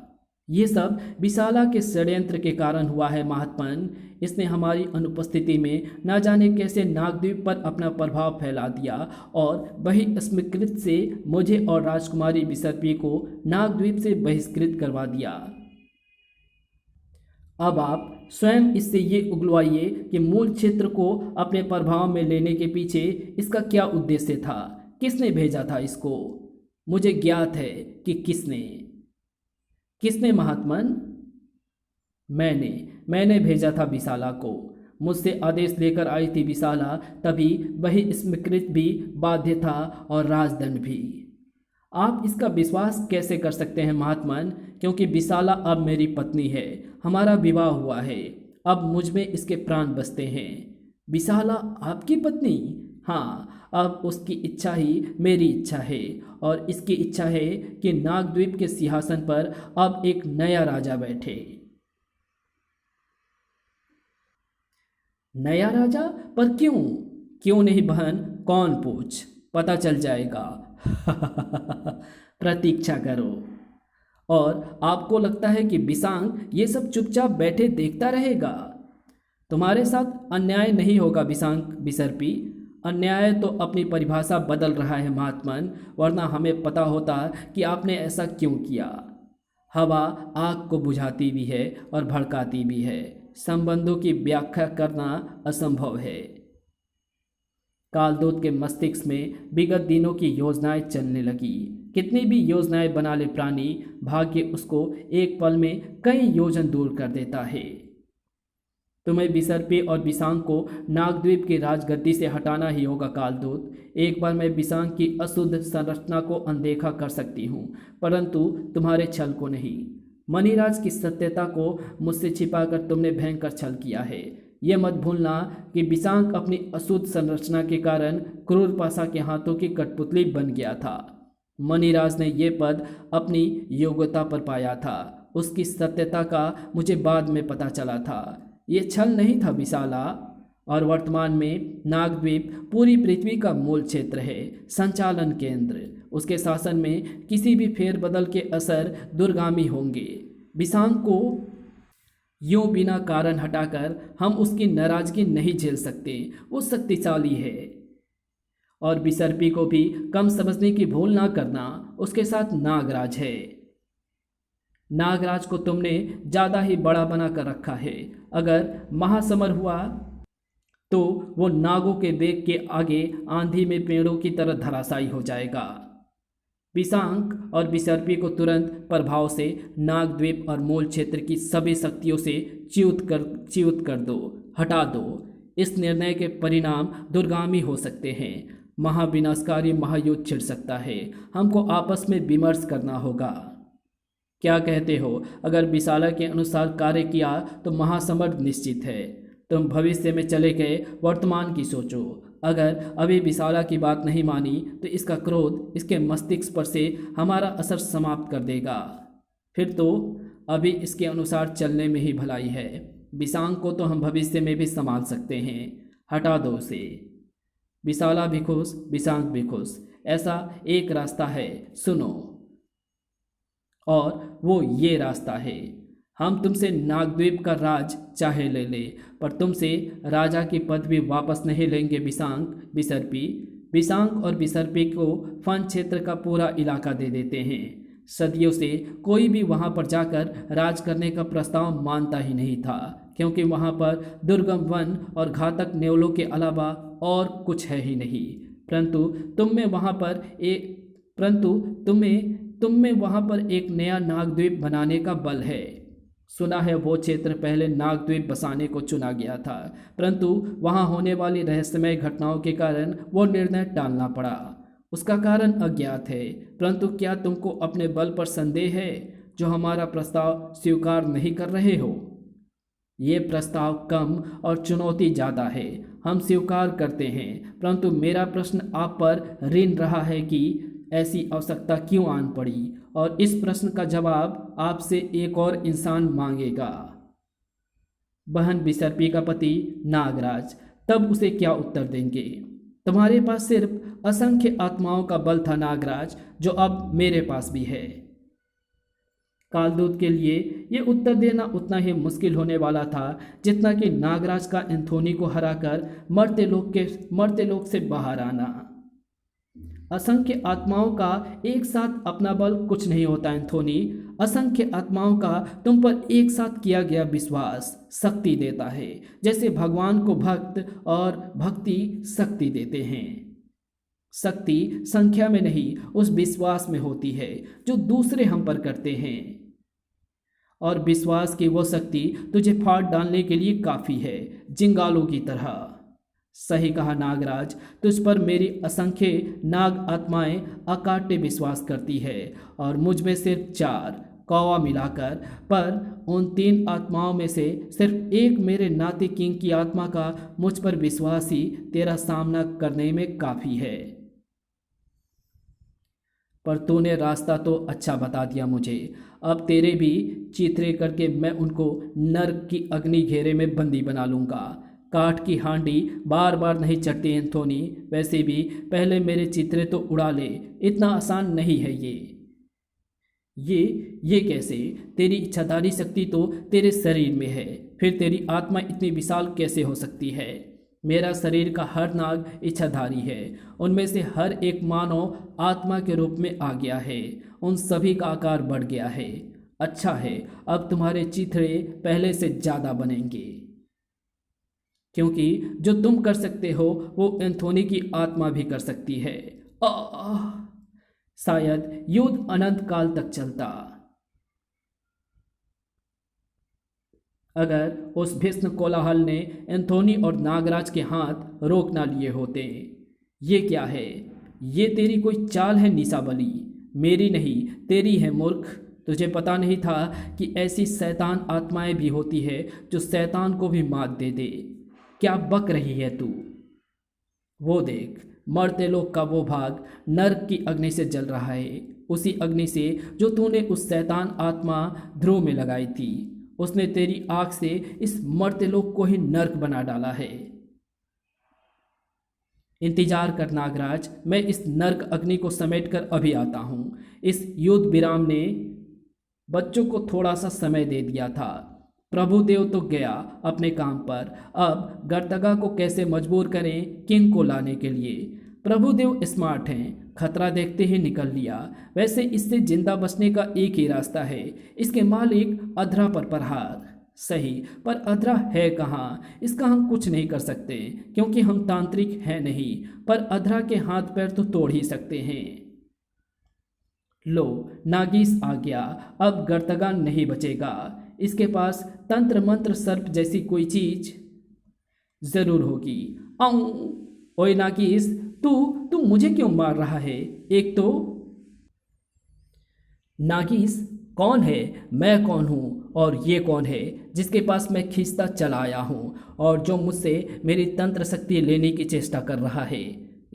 ये सब विशाला के षड्यंत्र के कारण हुआ है महात्मन। इसने हमारी अनुपस्थिति में न जाने कैसे नागद्वीप पर अपना प्रभाव फैला दिया और वही स्वीकृत से मुझे और राजकुमारी विसर्पी को नागद्वीप से बहिष्कृत करवा दिया। अब आप स्वयं इससे ये उगलवाइए कि मूल क्षेत्र को अपने प्रभाव में लेने के पीछे इसका क्या उद्देश्य था, किसने भेजा था इसको। मुझे ज्ञात है कि किसने किसने महात्मन। मैंने भेजा था विशाला को। मुझसे आदेश लेकर आई थी विशाला, तभी वही स्वीकृत भी बाध्य था और राजदंड भी। आप इसका विश्वास कैसे कर सकते हैं महात्मन, क्योंकि विशाला अब मेरी पत्नी है, हमारा विवाह हुआ है, अब मुझ में इसके प्राण बसते हैं। विशाला आपकी पत्नी? हाँ, अब उसकी इच्छा ही मेरी इच्छा है और इसकी इच्छा है कि नागद्वीप के सिंहासन पर अब एक नया राजा बैठे। नया राजा? पर क्यों? क्यों नहीं बहन, कौन पूछ, पता चल जाएगा। प्रतीक्षा करो। और आपको लगता है कि बिसांग ये सब चुपचाप बैठे देखता रहेगा? तुम्हारे साथ अन्याय नहीं होगा बिसांग बिसर्पी। अन्याय तो अपनी परिभाषा बदल रहा है महात्मन, वरना हमें पता होता कि आपने ऐसा क्यों किया। हवा आग को बुझाती भी है और भड़काती भी है, संबंधों की व्याख्या करना असंभव है। कालदूत के मस्तिष्क में विगत दिनों की योजनाएं चलने लगी। कितनी भी योजनाएं बना ले प्राणी, भाग्य उसको एक पल में कई योजन दूर कर देता है। तुम्हें बिसर्पी और बिसांग को नागद्वीप की राजगद्दी से हटाना ही होगा कालदूत। एक बार मैं बिसांग की अशुद्ध संरचना को अनदेखा कर सकती हूँ, परंतु तुम्हारे छल को नहीं। मणिराज की सत्यता को मुझसे छिपाकर तुमने भयंकर छल किया है। ये मत भूलना कि बिसांग अपनी अशुद्ध संरचना के कारण क्रूर पासा के हाथों की कठपुतली बन गया था। मणिराज ने ये पद अपनी योग्यता पर पाया था। उसकी सत्यता का मुझे बाद में पता चला था। ये छल नहीं था विशाला। और वर्तमान में नागद्वीप पूरी पृथ्वी का मूल क्षेत्र है, संचालन केंद्र। उसके शासन में किसी भी फेरबदल के असर दूरगामी होंगे। बिसांग को यूं बिना कारण हटाकर हम उसकी नाराजगी नहीं झेल सकते। वो शक्तिशाली है। और बिसर्पी को भी कम समझने की भूल ना करना, उसके साथ नागराज है। नागराज को तुमने ज़्यादा ही बड़ा बना कर रखा है। अगर महासमर हुआ तो वो नागों के वेग के आगे आंधी में पेड़ों की तरह धराशायी हो जाएगा। बिसांग और बिसर्पी को तुरंत प्रभाव से नागद्वीप और मूल क्षेत्र की सभी शक्तियों से च्युत कर दो, हटा दो। इस निर्णय के परिणाम दूरगामी हो सकते हैं। महाविनाशकारी महायुद्ध छिड़ सकता है। हमको आपस में विमर्श करना होगा। क्या कहते हो? अगर विशाला के अनुसार कार्य किया तो महासमर निश्चित है। तुम भविष्य में चले गए, वर्तमान की सोचो। अगर अभी विशाला की बात नहीं मानी तो इसका क्रोध इसके मस्तिष्क पर से हमारा असर समाप्त कर देगा। फिर तो अभी इसके अनुसार चलने में ही भलाई है। बिसांग को तो हम भविष्य में भी संभाल सकते हैं। हटा दो उसे। विशाला भी खुश, बिसांग भी खुश। ऐसा एक रास्ता है, सुनो। और वो ये रास्ता है, हम तुमसे नागद्वीप का राज चाहे ले ले, पर तुमसे राजा की पदवी वापस नहीं लेंगे बिसांग बिसर्पी। बिसांग और बिसर्पी को फन क्षेत्र का पूरा इलाका दे देते हैं। सदियों से कोई भी वहां पर जाकर राज करने का प्रस्ताव मानता ही नहीं था, क्योंकि वहां पर दुर्गम वन और घातक नेवलों के अलावा और कुछ है ही नहीं। परंतु तुम में वहां पर एक नया नागद्वीप बनाने का बल है। सुना है वो क्षेत्र पहले नागद्वीप बसाने को चुना गया था, परंतु वहां होने वाली रहस्यमय घटनाओं के कारण वो निर्णय टालना पड़ा। उसका कारण अज्ञात है, परंतु क्या तुमको अपने बल पर संदेह है जो हमारा प्रस्ताव स्वीकार नहीं कर रहे हो? ये प्रस्ताव कम और चुनौती ज़्यादा है, हम स्वीकार करते हैं, परंतु मेरा प्रश्न आप पर ऋण रहा है कि ऐसी आवश्यकता क्यों आन पड़ी, और इस प्रश्न का जवाब आपसे एक और इंसान मांगेगा। बहन बिसर्पी का पति नागराज। तब उसे क्या उत्तर देंगे? तुम्हारे पास सिर्फ असंख्य आत्माओं का बल था नागराज, जो अब मेरे पास भी है। कालदूत के लिए ये उत्तर देना उतना ही मुश्किल होने वाला था जितना कि नागराज का एंथोनी को हराकर मर्त्य लोक से बाहर आना। असंख्य आत्माओं का एक साथ अपना बल कुछ नहीं होता एंथोनी। असंख्य आत्माओं का तुम पर एक साथ किया गया विश्वास शक्ति देता है, जैसे भगवान को भक्त और भक्ति शक्ति देते हैं। शक्ति संख्या में नहीं, उस विश्वास में होती है जो दूसरे हम पर करते हैं। और विश्वास की वो शक्ति तुझे फाड़ डालने के लिए काफ़ी है, जिंगालों की तरह। सही कहा नागराज, तुझ पर मेरी असंख्य नाग आत्माएं अकाट्य विश्वास करती है और मुझ में सिर्फ 4 कौवा मिलाकर, पर उन 3 आत्माओं में से सिर्फ एक मेरे नाती किंग की आत्मा का मुझ पर विश्वास ही तेरा सामना करने में काफ़ी है। पर तूने रास्ता तो अच्छा बता दिया मुझे। अब तेरे भी चित्रे करके मैं उनको नर्क की अग्नि घेरे में बंदी बना लूँगा। काठ की हांडी बार बार नहीं चढ़ती एंथोनी, वैसे भी पहले मेरे चित्रे तो उड़ा ले, इतना आसान नहीं है ये कैसे? तेरी इच्छाधारी शक्ति तो तेरे शरीर में है, फिर तेरी आत्मा इतनी विशाल कैसे हो सकती है? मेरा शरीर का हर नाग इच्छाधारी है, उनमें से हर एक मानव आत्मा के रूप में आ गया है, उन सभी का आकार बढ़ गया है। अच्छा है, अब तुम्हारे चित्रे पहले से ज़्यादा बनेंगे, क्योंकि जो तुम कर सकते हो वो एंथोनी की आत्मा भी कर सकती है। शायद युद्ध अनंत काल तक चलता अगर उस भीष्म कोलाहल ने एंथोनी और नागराज के हाथ रोक ना लिए होते। ये क्या है? ये तेरी कोई चाल है निशाबली? मेरी नहीं, तेरी है मूर्ख। तुझे पता नहीं था कि ऐसी शैतान आत्माएं भी होती है जो शैतान को भी मात दे दे। क्या बक रही है तू? वो देख, मरते लोग का वो भाग नर्क की अग्नि से जल रहा है, उसी अग्नि से जो तूने उस शैतान आत्मा ध्रुव में लगाई थी। उसने तेरी आंख से इस मरते लोग को ही नर्क बना डाला है। इंतजार कर नागराज, मैं इस नर्क अग्नि को समेटकर अभी आता हूं। इस युद्ध विराम ने बच्चों को थोड़ा सा समय दे दिया था। प्रभुदेव तो गया अपने काम पर, अब गर्तगा को कैसे मजबूर करें किंग को लाने के लिए। प्रभुदेव स्मार्ट हैं, खतरा देखते ही निकल लिया। वैसे इससे जिंदा बचने का एक ही रास्ता है, इसके मालिक अधरा पर प्रहार। सही, पर अधरा है कहाँ? इसका हम कुछ नहीं कर सकते क्योंकि हम तांत्रिक हैं नहीं, पर अधरा के हाथ पैर तो तोड़ ही सकते हैं। लो, नागीस आ गया, अब गर्तगा नहीं बचेगा। इसके पास तंत्र मंत्र सर्प जैसी कोई चीज जरूर होगी। ओए नागीस, तू मुझे क्यों मार रहा है? एक तो नागीस कौन है? मैं कौन हूँ और ये कौन है जिसके पास मैं खींचता चला आया हूँ और जो मुझसे मेरी तंत्र शक्ति लेने की चेष्टा कर रहा है?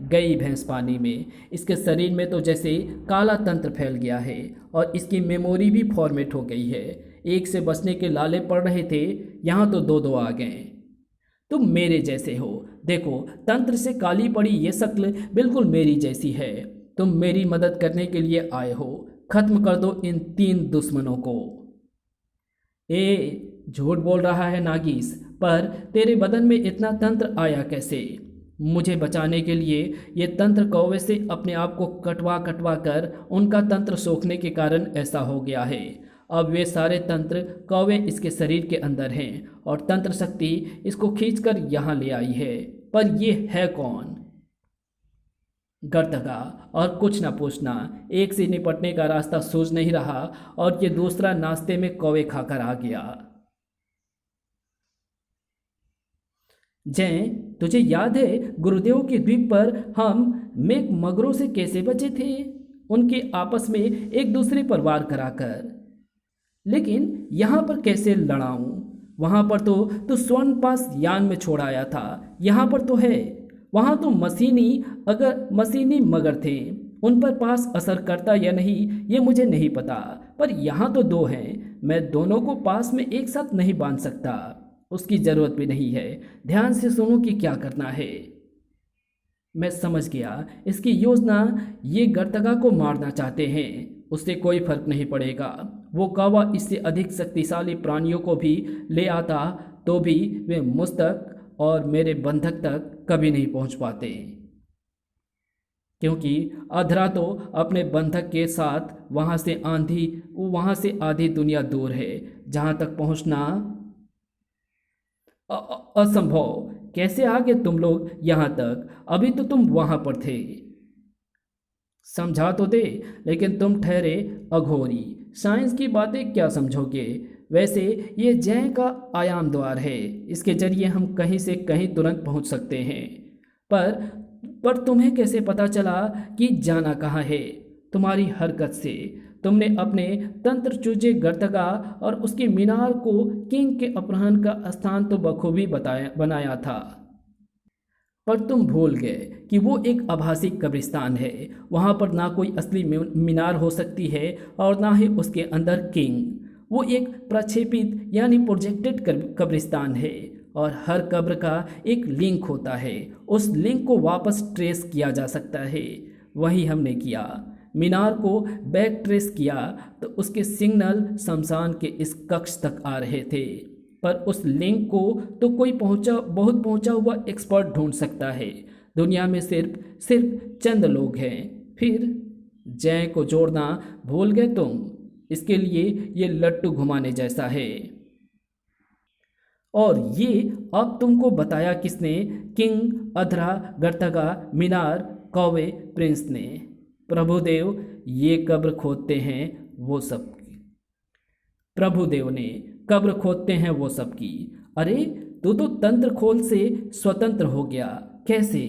गई भैंस पानी में। इसके शरीर में तो जैसे काला तंत्र फैल गया है और इसकी मेमोरी भी फॉर्मेट हो गई है। एक से बचने के लाले पड़ रहे थे, यहाँ तो 2 आ गए। तुम मेरे जैसे हो, देखो तंत्र से काली पड़ी ये शक्ल बिल्कुल मेरी जैसी है। तुम मेरी मदद करने के लिए आए हो, खत्म कर दो इन 3 दुश्मनों को। झूठ बोल रहा है नागीस, पर तेरे बदन में इतना तंत्र आया कैसे? मुझे बचाने के लिए ये तंत्र कौवे से अपने आप को कटवा कटवा कर उनका तंत्र सोखने के कारण ऐसा हो गया है। अब वे सारे तंत्र कौवे इसके शरीर के अंदर हैं और तंत्र शक्ति इसको खींचकर यहाँ ले आई है। पर ये है कौन? गर्तगा। और कुछ ना पूछना, एक से निपटने का रास्ता सूझ नहीं रहा और ये दूसरा नाश्ते में कौवे खाकर आ गया। जय, तुझे याद है गुरुदेव के द्वीप पर हम मेघ मगरों से कैसे बचे थे? उनके आपस में एक दूसरे पर वार कराकर। लेकिन यहाँ पर कैसे लड़ाऊं? वहाँ पर तो स्वर्ण पास यान में छोड़ आया था, यहाँ पर तो है। वहाँ तो मशीनी मगर थे, उन पर पास असर करता या नहीं ये मुझे नहीं पता, पर यहाँ तो 2 हैं। मैं दोनों को पास में एक साथ नहीं बांध सकता, उसकी ज़रूरत भी नहीं है। ध्यान से सुनो कि क्या करना है। मैं समझ गया, इसकी योजना ये गर्तगा को मारना चाहते हैं। उससे कोई फर्क नहीं पड़ेगा, वो कौवा इससे अधिक शक्तिशाली प्राणियों को भी ले आता तो भी वे मुझ तक और मेरे बंधक तक कभी नहीं पहुंच पाते, क्योंकि अधरा तो अपने बंधक के साथ वहां से आधी दुनिया दूर है, जहां तक पहुंचना असंभव। कैसे आ गए तुम लोग यहां तक? अभी तो तुम वहां पर थे। समझा तो दे, लेकिन तुम ठहरे अघोरी, साइंस की बातें क्या समझोगे? वैसे ये जय का आयाम द्वार है, इसके जरिए हम कहीं से कहीं तुरंत पहुंच सकते हैं। पर पर तुम्हें कैसे पता चला कि जाना कहाँ है? तुम्हारी हरकत से। तुमने अपने तंत्र चूजे गर्तगा और उसके मीनार को किंग के अपहरण का स्थान तो बखूबी बनाया था, पर तुम भूल गए कि वो एक आभासी कब्रिस्तान है। वहाँ पर ना कोई असली मीनार हो सकती है और ना ही उसके अंदर किंग। वो एक प्रक्षेपित यानी प्रोजेक्टेड कब्रिस्तान है और हर कब्र का एक लिंक होता है। उस लिंक को वापस ट्रेस किया जा सकता है। वही हमने किया। मीनार को बैक ट्रेस किया तो उसके सिग्नल शमशान के इस कक्ष तक आ रहे थे, पर उस लिंक को तो कोई बहुत पहुंचा हुआ एक्सपर्ट ढूंढ सकता है। दुनिया में सिर्फ सिर्फ चंद लोग हैं। फिर जय को जोड़ना भूल गए तुम? इसके लिए ये लट्टू घुमाने जैसा है। और ये अब तुमको बताया किसने? किंग, अधरा, गर्तगा, मीनार, कौवे, प्रिंस ने। प्रभुदेव ये कब्र खोदते हैं वो सब। प्रभुदेव ने कब्र खोदते हैं वो सब की। अरे तू तो तंत्र खोल से स्वतंत्र हो गया, कैसे?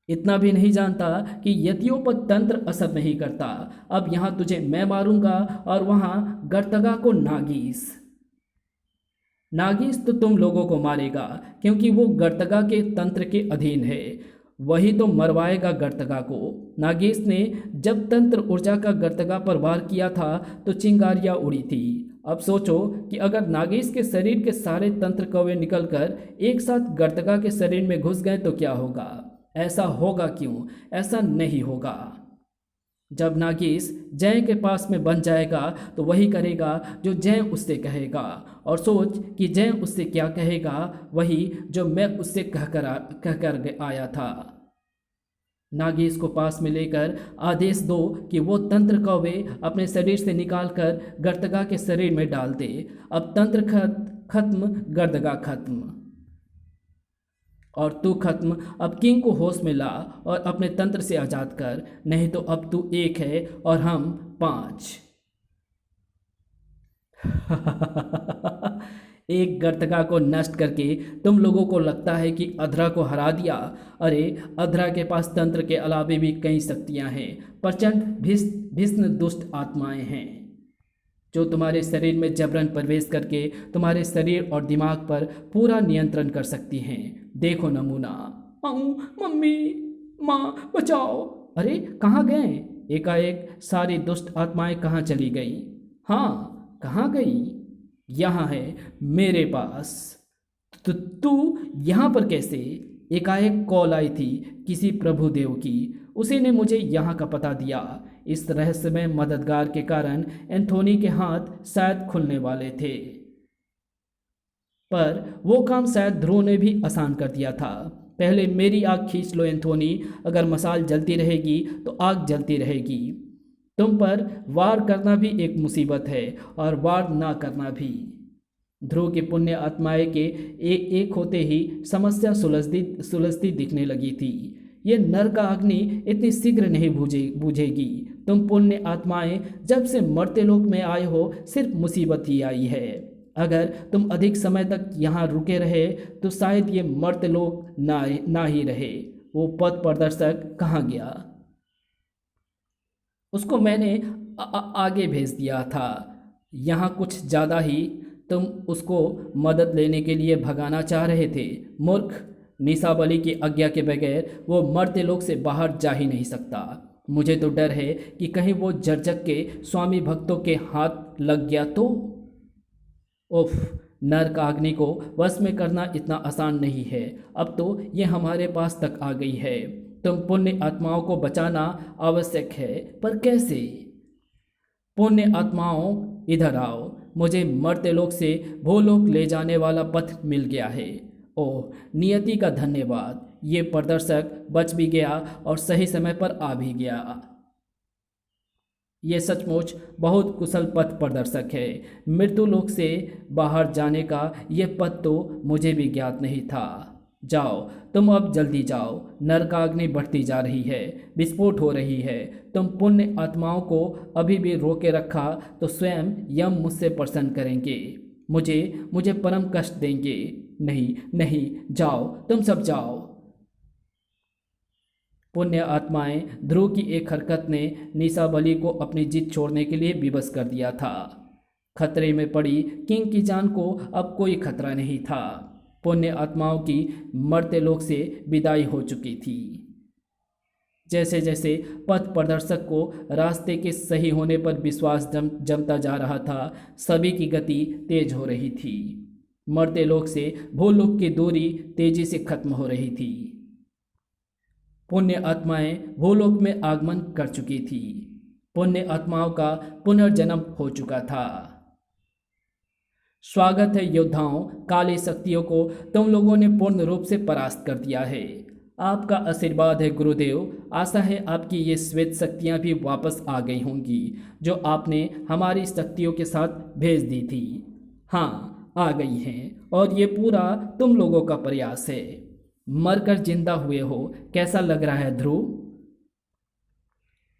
इतना भी नहीं जानता कि यतियों पर तंत्र असर नहीं करता। अब यहां तुझे मैं मारूंगा और वहां गर्तगा को नागीस। नागीस तो तुम लोगों को मारेगा, क्योंकि वो गर्तगा के तंत्र के अधीन है। वही तो मरवाएगा गर्तगा को। नागेश ने जब तंत्र ऊर्जा का गर्तगा पर वार किया था तो चिंगारियां उड़ी थी। अब सोचो कि अगर नागेश के शरीर के सारे तंत्र कौवे निकलकर एक साथ गर्तगा के शरीर में घुस गए तो क्या होगा? ऐसा होगा क्यों? ऐसा नहीं होगा। जब नागेश जय के पास में बन जाएगा तो वही करेगा जो जय उससे कहेगा। और सोच कि जय उससे क्या कहेगा, वही जो मैं उससे कहकर आया था। नागेश को पास में लेकर आदेश दो कि वो तंत्र कौवे अपने शरीर से निकालकर गर्तगा के शरीर में डाल दे। अब तंत्र खत्म, गर्तगा खत्म और तू खत्म। अब किंग को होश में ला और अपने तंत्र से आजाद कर, नहीं तो अब तू एक है और हम 5। एक गर्तगा को नष्ट करके तुम लोगों को लगता है कि अधरा को हरा दिया। अरे अधरा के पास तंत्र के अलावे भी कई शक्तियां हैं। प्रचंड भीष्ण दुष्ट आत्माएं हैं जो तुम्हारे शरीर में जबरन प्रवेश करके तुम्हारे शरीर और दिमाग पर पूरा नियंत्रण कर सकती हैं। देखो नमूना। मम्मी, माँ बचाओ। अरे कहाँ गए? एकाएक सारी दुष्ट आत्माएं कहाँ चली गई? हाँ, कहाँ गई? यहाँ है मेरे पास। तो तू यहाँ पर कैसे? एकाएक कॉल आई थी किसी प्रभुदेव की, उसी ने मुझे यहाँ का पता दिया। इस रहस्यमय मददगार के कारण एंथोनी के हाथ शायद खुलने वाले थे, पर वो काम शायद ध्रुव ने भी आसान कर दिया था। पहले मेरी आग खींच लो एंथोनी, अगर मसाल जलती रहेगी तो आग जलती रहेगी। तुम पर वार करना भी एक मुसीबत है और वार ना करना भी। ध्रुव की पुण्य आत्माएं के एक होते ही समस्या सुलझती दिखने लगी थी। ये नर का अग्नि इतनी शीघ्र नहीं बुझेगी। तुम पुण्य आत्माएं जब से मर्त्य लोक में आए हो सिर्फ मुसीबत ही आई है। अगर तुम अधिक समय तक यहाँ रुके रहे तो शायद ये मर्त्य लोक ना ही रहे। वो पथ प्रदर्शक कहाँ गया? उसको मैंने आगे भेज दिया था। यहाँ कुछ ज़्यादा ही तुम उसको मदद लेने के लिए भगाना चाह रहे थे। मूर्ख, निशा बलि की आज्ञा के बगैर वो मर्त्य लोक से बाहर जा ही नहीं सकता। मुझे तो डर है कि कहीं वो जर्जक के स्वामी भक्तों के हाथ लग गया तो। उफ, नर का अग्नि को वश में करना इतना आसान नहीं है। अब तो ये हमारे पास तक आ गई है। तुम पुण्य आत्माओं को बचाना आवश्यक है, पर कैसे? पुण्य आत्माओं, इधर आओ। मुझे मर्त्य लोक से भूलोक ले जाने वाला पथ मिल गया है। ओह, नियति का धन्यवाद। ये प्रदर्शक बच भी गया और सही समय पर आ भी गया। ये सचमुच बहुत कुशल पथ प्रदर्शक है। मृत्यु लोक से बाहर जाने का ये पथ तो मुझे भी ज्ञात नहीं था। जाओ, तुम अब जल्दी जाओ। नरकाग्नि बढ़ती जा रही है, विस्फोट हो रही है। तुम पुण्य आत्माओं को अभी भी रोके रखा तो स्वयं यम मुझसे प्रसन्न करेंगे, मुझे मुझे परम कष्ट देंगे। नहीं नहीं, जाओ, तुम सब जाओ। पुण्य आत्माएं, ध्रुव की एक हरकत ने निशा बलि को अपनी जिद छोड़ने के लिए विवश कर दिया था। खतरे में पड़ी किंग की जान को अब कोई खतरा नहीं था। पुण्य आत्माओं की मर्त्य लोक से विदाई हो चुकी थी। जैसे जैसे पथ प्रदर्शक को रास्ते के सही होने पर विश्वास जमता जा रहा था, सभी की गति तेज हो रही थी। मर्त्य लोक से भूलोक की दूरी तेजी से खत्म हो रही थी। पुण्य आत्माएं भूलोक में आगमन कर चुकी थी। पुण्य आत्माओं का पुनर्जन्म हो चुका था। स्वागत है योद्धाओं, काली शक्तियों को तुम लोगों ने पूर्ण रूप से परास्त कर दिया है। आपका आशीर्वाद है गुरुदेव। आशा है आपकी ये श्वेत शक्तियां भी वापस आ गई होंगी जो आपने हमारी शक्तियों के साथ भेज दी थी। हाँ, आ गई हैं और ये पूरा तुम लोगों का प्रयास है। मरकर जिंदा हुए हो, कैसा लग रहा है ध्रुव?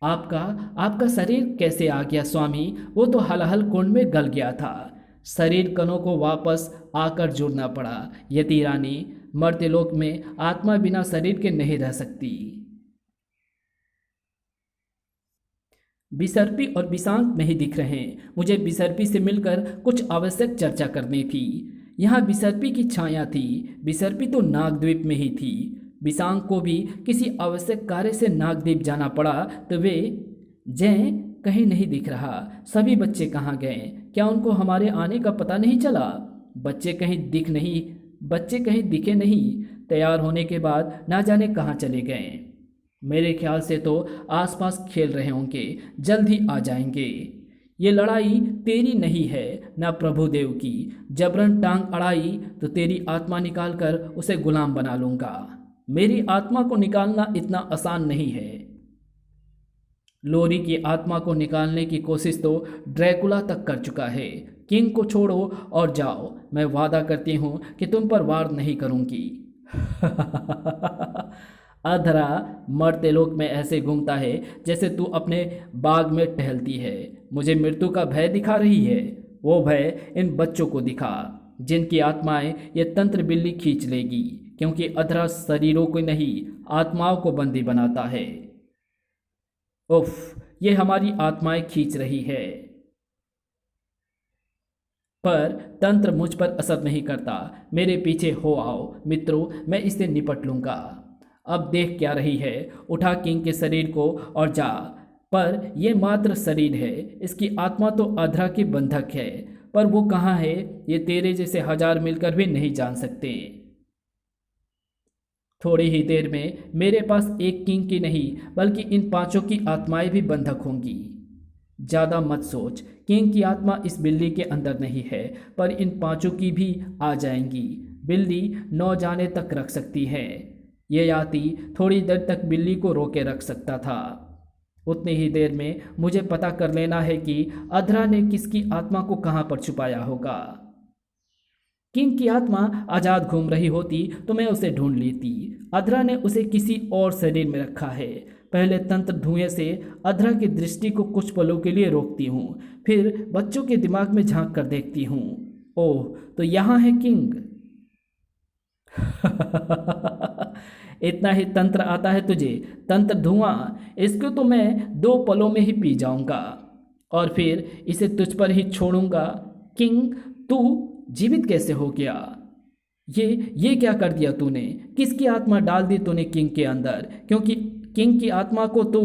आपका आपका शरीर कैसे आ गया स्वामी? वो तो हलहल कुंड में गल गया था। शरीर कणों को वापस आकर जुड़ना पड़ा। यति रानी, मर्त्यलोक में आत्मा बिना शरीर के नहीं रह सकती। बिसर्पी और बिशांत नहीं दिख रहे। मुझे बिसर्पी से मिलकर कुछ आवश्यक चर्चा करनी थी। यहाँ बिसर्पी की छाया थी। बिसर्पी तो नागद्वीप में ही थी। बिशांक को भी किसी आवश्यक कार्य से नागद्वीप जाना पड़ा तो वे जय कहीं नहीं दिख रहा। सभी बच्चे कहाँ गए? क्या उनको हमारे आने का पता नहीं चला? बच्चे कहीं दिखे नहीं। तैयार होने के बाद ना जाने कहाँ चले गए। मेरे ख्याल से तो आसपास खेल रहे होंगे, जल्द ही आ जाएंगे। ये लड़ाई तेरी नहीं है ना प्रभुदेव की। जबरन टांग अड़ाई तो तेरी आत्मा निकाल कर उसे गुलाम बना लूंगा। मेरी आत्मा को निकालना इतना आसान नहीं है। लोरी की आत्मा को निकालने की कोशिश तो ड्रैकुला तक कर चुका है। किंग को छोड़ो और जाओ। मैं वादा करती हूँ कि तुम पर वार नहीं करूँगी। अधरा मर्त्यलोक में ऐसे घूमता है जैसे तू अपने बाग में टहलती है। मुझे मृत्यु का भय दिखा रही है। वो भय इन बच्चों को दिखा जिनकी आत्माएं ये तंत्र बिल्ली खींच लेगी, क्योंकि अधरा शरीरों को नहीं आत्माओं को बंदी बनाता है। उफ, ये हमारी आत्माएं खींच रही है, पर तंत्र मुझ पर असर नहीं करता। मेरे पीछे हो आओ मित्रों, मैं इससे निपट लूंगा। अब देख क्या रही है? उठा किंग के शरीर को और जा। पर यह मात्र शरीर है, इसकी आत्मा तो अधरा की बंधक है। पर वो कहाँ है ये तेरे जैसे हजार मिलकर भी नहीं जान सकते। थोड़ी ही देर में मेरे पास एक किंग की नहीं बल्कि इन पांचों की आत्माएं भी बंधक होंगी। ज़्यादा मत सोच, किंग की आत्मा इस बिल्ली के अंदर नहीं है, पर इन पांचों की भी आ जाएंगी। बिल्ली 9 जाने तक रख सकती है। ये याति थोड़ी देर तक बिल्ली को रोके रख सकता था। उतनी ही देर में मुझे पता कर लेना है कि अधरा ने किसकी आत्मा को कहाँ पर छुपाया होगा। किंग की आत्मा आज़ाद घूम रही होती तो मैं उसे ढूंढ लेती। अधरा ने उसे किसी और शरीर में रखा है। पहले तंत्र धुएं से अधरा की दृष्टि को कुछ पलों के लिए रोकती हूँ, फिर बच्चों के दिमाग में झांक कर देखती हूँ। ओह, तो यहाँ है किंग। इतना ही तंत्र आता है तुझे? तंत्र धुआं, इसको तो मैं 2 पलों में ही पी जाऊंगा और फिर इसे तुझ पर ही छोड़ूंगा। किंग, तू जीवित कैसे हो गया? ये क्या कर दिया तूने? किसकी आत्मा डाल दी तूने किंग के अंदर? क्योंकि किंग की आत्मा को तू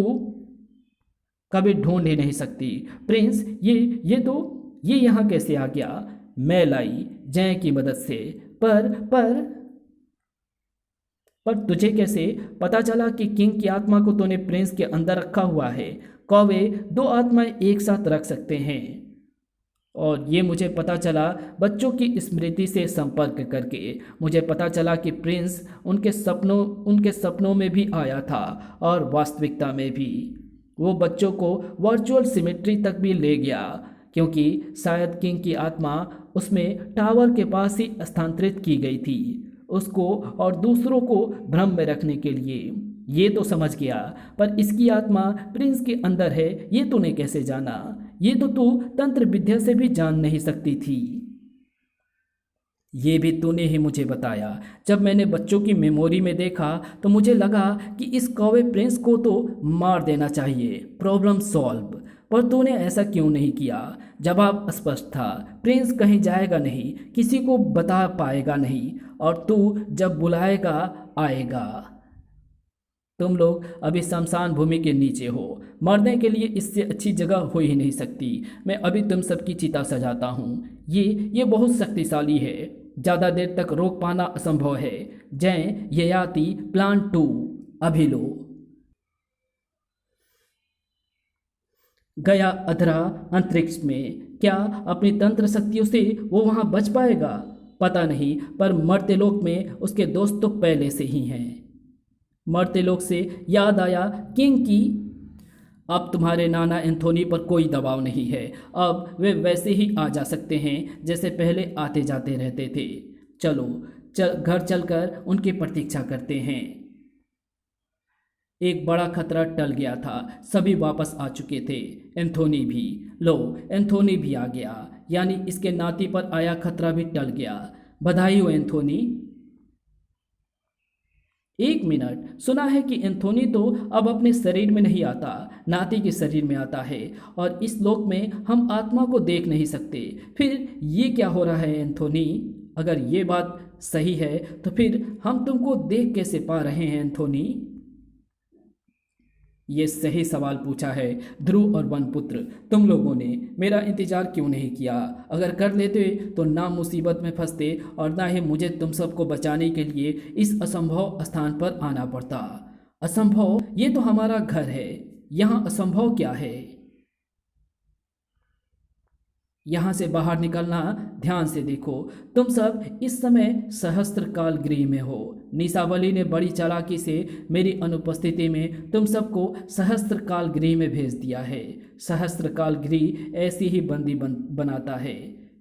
कभी ढूंढ ही नहीं सकती। प्रिंस, ये यहाँ कैसे आ गया? मैं लाई जय की मदद से। पर तुझे कैसे पता चला कि किंग की आत्मा को तूने प्रिंस के अंदर रखा हुआ है? कौवे दो आत्माएं एक साथ रख सकते हैं। और ये मुझे पता चला बच्चों की स्मृति से संपर्क करके। मुझे पता चला कि प्रिंस उनके सपनों में भी आया था और वास्तविकता में भी। वो बच्चों को वर्चुअल सिमेट्री तक भी ले गया, क्योंकि शायद किंग की आत्मा उसमें टावर के पास ही स्थानांतरित की गई थी, उसको और दूसरों को भ्रम में रखने के लिए। ये तो समझ गया, पर इसकी आत्मा प्रिंस के अंदर है, ये तूने कैसे जाना? ये तो तू तंत्र विद्या से भी जान नहीं सकती थी। ये भी तूने ही मुझे बताया। जब मैंने बच्चों की मेमोरी में देखा तो मुझे लगा कि इस कौवे प्रिंस को तो मार देना चाहिए, प्रॉब्लम सॉल्व। पर तूने ऐसा क्यों नहीं किया? जवाब स्पष्ट था, प्रिंस कहीं जाएगा नहीं, किसी को बता पाएगा नहीं, और तू जब बुलाएगा आएगा। तुम लोग अभी शमशान भूमि के नीचे हो, मरने के लिए इससे अच्छी जगह हो ही नहीं सकती। मैं अभी तुम सबकी चिता सजाता हूँ। ये बहुत शक्तिशाली है, ज़्यादा देर तक रोक पाना असंभव है। जय ययाति प्लान 2 अभी लो। गया अधरा अंतरिक्ष में। क्या अपनी तंत्र शक्तियों से वो वहाँ बच पाएगा? पता नहीं, पर मर्त्य लोक में उसके दोस्त तो पहले से ही हैं। मरते लोग से याद आया किंग की। अब तुम्हारे नाना एंथोनी पर कोई दबाव नहीं है, अब वे वैसे ही आ जा सकते हैं जैसे पहले आते जाते रहते थे। चलो घर चलकर उनकी प्रतीक्षा करते हैं। एक बड़ा खतरा टल गया था, सभी वापस आ चुके थे, एंथोनी भी। लो, एंथोनी भी आ गया, यानी इसके नाती पर आया खतरा भी टल गया। बधाई हो एंथोनी। एक मिनट, सुना है कि एंथोनी तो अब अपने शरीर में नहीं आता, नाती के शरीर में आता है, और इस लोक में हम आत्मा को देख नहीं सकते। फिर ये क्या हो रहा है एंथोनी? अगर ये बात सही है तो फिर हम तुमको देख कैसे पा रहे हैं एंथोनी? ये सही सवाल पूछा है ध्रुव और वनपुत्र। तुम लोगों ने मेरा इंतजार क्यों नहीं किया? अगर कर लेते तो ना मुसीबत में फंसते और ना ही मुझे तुम सबको बचाने के लिए इस असंभव स्थान पर आना पड़ता। असंभव? ये तो हमारा घर है, यहाँ असंभव क्या है? यहाँ से बाहर निकलना, ध्यान से देखो। तुम सब इस समय सहस्त्रकाल गृह में हो। निशावली ने बड़ी चालाकी से मेरी अनुपस्थिति में तुम सबको सहस्त्रकाल गृह में भेज दिया है। सहस्त्रकाल गृह ऐसी ही बंदी बनाता है।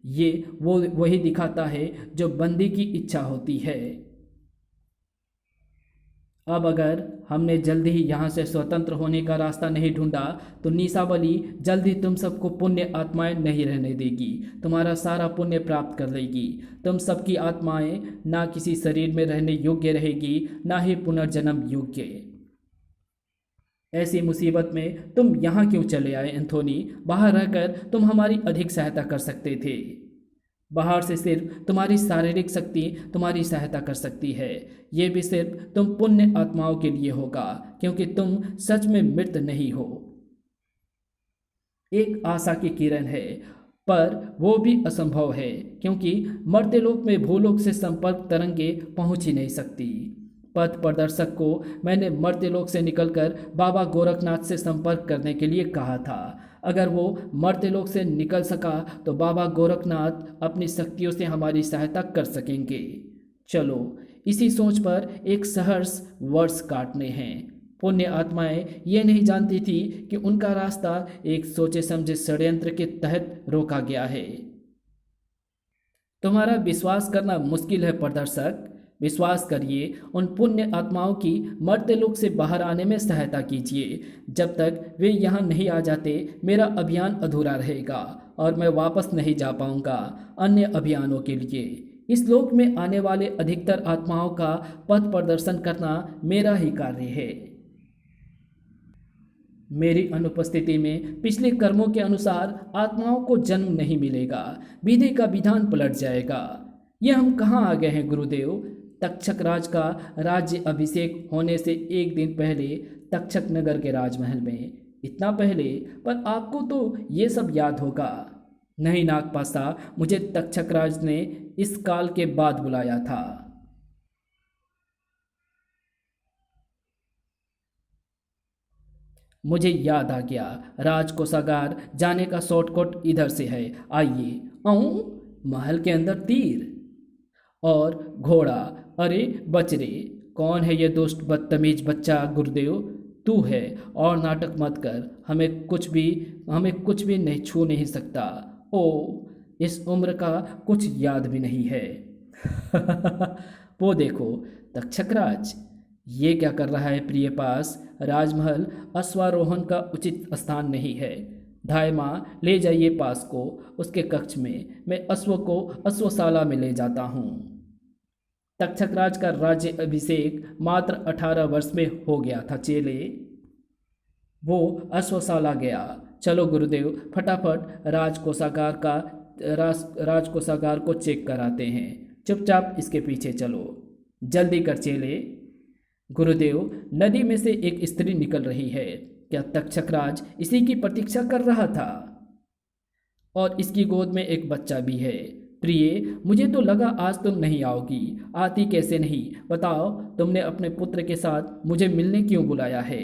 ये वो वही दिखाता है जो बंदी की इच्छा होती है। अब अगर हमने जल्दी ही यहाँ से स्वतंत्र होने का रास्ता नहीं ढूंढा तो निशावली जल्दी तुम सबको पुण्य आत्माएं नहीं रहने देगी, तुम्हारा सारा पुण्य प्राप्त कर लेगी। तुम सबकी आत्माएं ना किसी शरीर में रहने योग्य रहेगी, ना ही पुनर्जन्म योग्य। ऐसी मुसीबत में तुम यहाँ क्यों चले आए एंथोनी? बाहर रहकर तुम हमारी अधिक सहायता कर सकते थे। बाहर से सिर्फ तुम्हारी शारीरिक शक्ति तुम्हारी सहायता कर सकती है। ये भी सिर्फ तुम पुण्य आत्माओं के लिए होगा, क्योंकि तुम सच में मृत नहीं हो। एक आशा की किरण है, पर वो भी असंभव है, क्योंकि मर्त्य लोक में भूलोक से संपर्क तरंगे पहुंच ही नहीं सकती। पथ प्रदर्शक को मैंने मर्त्यलोक से निकलकर बाबा गोरखनाथ से संपर्क करने के लिए कहा था। अगर वो मर्त्यलोक से निकल सका तो बाबा गोरखनाथ अपनी शक्तियों से हमारी सहायता कर सकेंगे। चलो, इसी सोच पर एक सहर्ष वर्ष काटने हैं। पुण्य आत्माएं ये नहीं जानती थी कि उनका रास्ता एक सोचे समझे षड्यंत्र के तहत रोका गया है। तुम्हारा विश्वास करना मुश्किल है प्रदर्शक। विश्वास करिए, उन पुण्य आत्माओं की मर्त्यलोक से बाहर आने में सहायता कीजिए। जब तक वे यहाँ नहीं आ जाते मेरा अभियान अधूरा रहेगा और मैं वापस नहीं जा पाऊंगा अन्य अभियानों के लिए। इस लोक में आने वाले अधिकतर आत्माओं का पथ प्रदर्शन करना मेरा ही कार्य है। मेरी अनुपस्थिति में पिछले कर्मों के अनुसार आत्माओं को जन्म नहीं मिलेगा, विधि का विधान पलट जाएगा। ये हम कहाँ आ गए हैं गुरुदेव? तक्षक राज का राज्य अभिषेक होने से एक दिन पहले तक्षक नगर के राजमहल में। इतना पहले? पर आपको तो ये सब याद होगा। नहीं नागपासा, मुझे तक्षक राज ने इस काल के बाद बुलाया था। मुझे याद आ गया, राजकोषागार जाने का शॉर्टकट इधर से है, आइए। महल के अंदर तीर और घोड़ा। अरे बचरे, कौन है ये दुष्ट बदतमीज बच्चा? गुरुदेव तू है, और नाटक मत कर, हमें कुछ भी नहीं छू नहीं सकता। ओ, इस उम्र का कुछ याद भी नहीं है। वो देखो तक्षकराज, ये क्या कर रहा है प्रिय पास? राजमहल अश्वारोहण का उचित स्थान नहीं है। धाय माँ, ले जाइए पास को उसके कक्ष में, मैं अश्व को अश्वशाला में ले जाता हूँ। तक्षकराज का राज्य अभिषेक मात्र 18 वर्ष में हो गया था चेले। वो अश्वशाला गया। चलो गुरुदेव, फटाफट राजकोषागार को चेक कराते हैं। चुपचाप इसके पीछे चलो, जल्दी कर चेले। गुरुदेव, नदी में से एक स्त्री निकल रही है। क्या तक्षकराज इसी की प्रतीक्षा कर रहा था? और इसकी गोद में एक बच्चा भी है। प्रिय, मुझे तो लगा आज तुम नहीं आओगी। आती कैसे नहीं? बताओ, तुमने अपने पुत्र के साथ मुझे मिलने क्यों बुलाया है?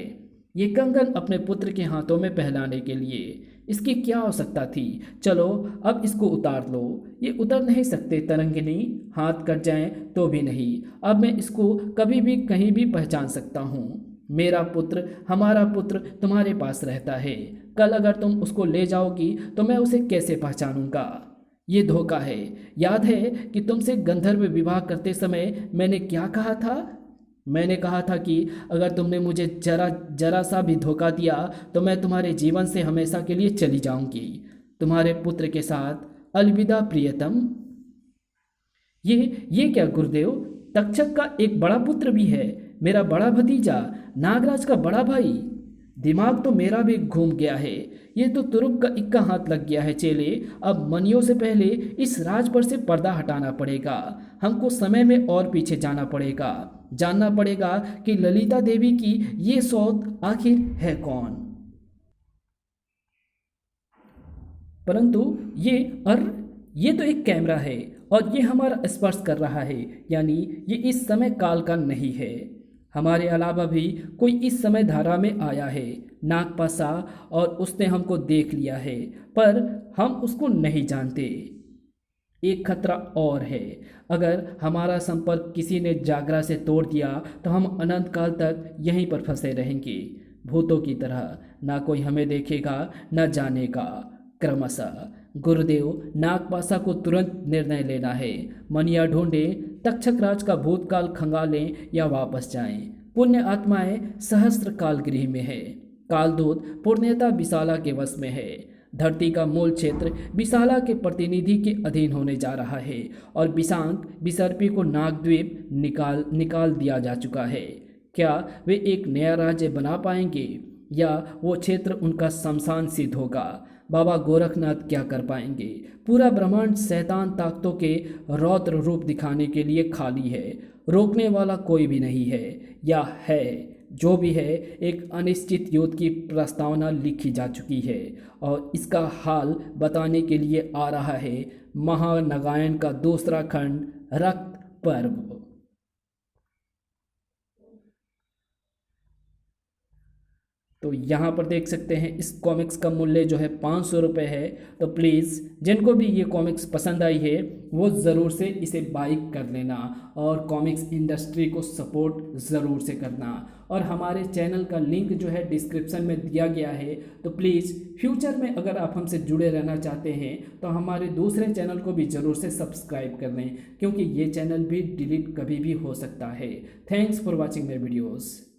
ये कंगन अपने पुत्र के हाथों में पहनाने के लिए। इसकी क्या आवश्यकता थी? चलो अब इसको उतार लो। ये उतर नहीं सकते तरंगिनी, हाथ कट जाएं तो भी नहीं। अब मैं इसको कभी भी कहीं भी पहचान सकता हूँ। मेरा पुत्र, हमारा पुत्र तुम्हारे पास रहता है। कल अगर तुम उसको ले जाओगी तो मैं उसे कैसे पहचानूंगा? ये धोखा है। याद है कि तुमसे गंधर्व विवाह करते समय मैंने क्या कहा था? मैंने कहा था कि अगर तुमने मुझे जरा सा भी धोखा दिया तो मैं तुम्हारे जीवन से हमेशा के लिए चली जाऊंगी, तुम्हारे पुत्र के साथ। अलविदा प्रियतम। ये क्या गुरुदेव? तक्षक का एक बड़ा पुत्र भी है, मेरा बड़ा भतीजा, नागराज का बड़ा भाई। दिमाग तो मेरा भी घूम गया है। ये तो तुरुप का इक्का हाथ लग गया है चेले। अब मनियों से पहले इस राज पर से पर्दा हटाना पड़ेगा। हमको समय में और पीछे जाना पड़ेगा, जानना पड़ेगा कि ललिता देवी की ये सौत आखिर है कौन। परंतु ये तो एक कैमरा है और ये हमारा स्पर्श कर रहा है, यानी ये इस समय काल का नहीं है। हमारे अलावा भी कोई इस समय धारा में आया है, नागपासा, और उसने हमको देख लिया है, पर हम उसको नहीं जानते। एक खतरा और है, अगर हमारा संपर्क किसी ने जागरा से तोड़ दिया तो हम अनंत काल तक यहीं पर फंसे रहेंगे, भूतों की तरह। ना कोई हमें देखेगा, न जानेगा। क्रमशः गुरुदेव, नागपासा को तुरंत निर्णय लेना है। मनिया ढूंढें, तक्षकराज का भूतकाल खंगालें या वापस जाएं। पुण्य आत्माएं सहस्त्र काल गृह में है। कालदूत पूर्णतः विशाला के वश में है। धरती का मूल क्षेत्र विशाला के प्रतिनिधि के अधीन होने जा रहा है और विशांक विसर्पी को नागद्वीप निकाल दिया जा चुका है। क्या वे एक नया राज्य बना पाएंगे या वो क्षेत्र उनका शमशान सिद्ध होगा? बाबा गोरखनाथ क्या कर पाएंगे? पूरा ब्रह्मांड शैतान ताकतों के रौद्र रूप दिखाने के लिए खाली है। रोकने वाला कोई भी नहीं है, या है, जो भी है, एक अनिश्चित युद्ध की प्रस्तावना लिखी जा चुकी है और इसका हाल बताने के लिए आ रहा है महानगायन का दूसरा खंड, रक्त पर्व। तो यहाँ पर देख सकते हैं इस कॉमिक्स का मूल्य जो है 500 रुपये है। तो प्लीज़ जिनको भी ये कॉमिक्स पसंद आई है वो ज़रूर से इसे बाई कर लेना और कॉमिक्स इंडस्ट्री को सपोर्ट ज़रूर से करना। और हमारे चैनल का लिंक जो है डिस्क्रिप्शन में दिया गया है, तो प्लीज़ फ्यूचर में अगर आप हमसे जुड़े रहना चाहते हैं तो हमारे दूसरे चैनल को भी ज़रूर से सब्सक्राइब कर लें, क्योंकि ये चैनल भी डिलीट कभी भी हो सकता है। Thanks for watching my videos.